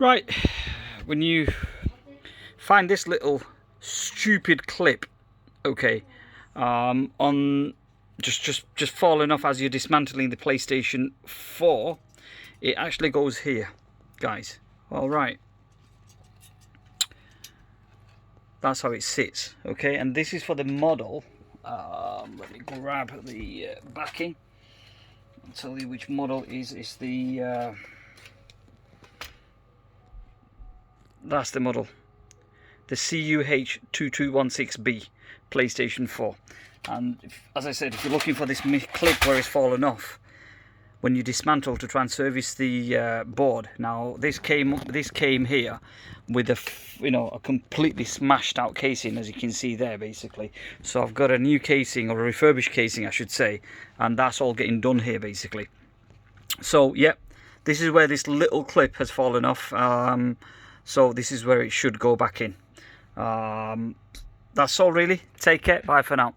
Right, when you find this little stupid clip, okay, on just falling off as you're dismantling the PlayStation 4, it actually goes here, guys. All right, that's how it sits, okay. And this is for the model. Let me grab the backing and tell you which model is the that's the model, the CUH-2216B PlayStation 4. And as I said, if you're looking for this clip where it's fallen off, when you dismantle to try and service the board, now this came here with a a completely smashed out casing, as you can see there, basically. So I've got a new casing, or a refurbished casing I should say, and that's all getting done here basically. So yep, this is where this little clip has fallen off. So this is where it should go back in. That's all really. Take care. Bye for now.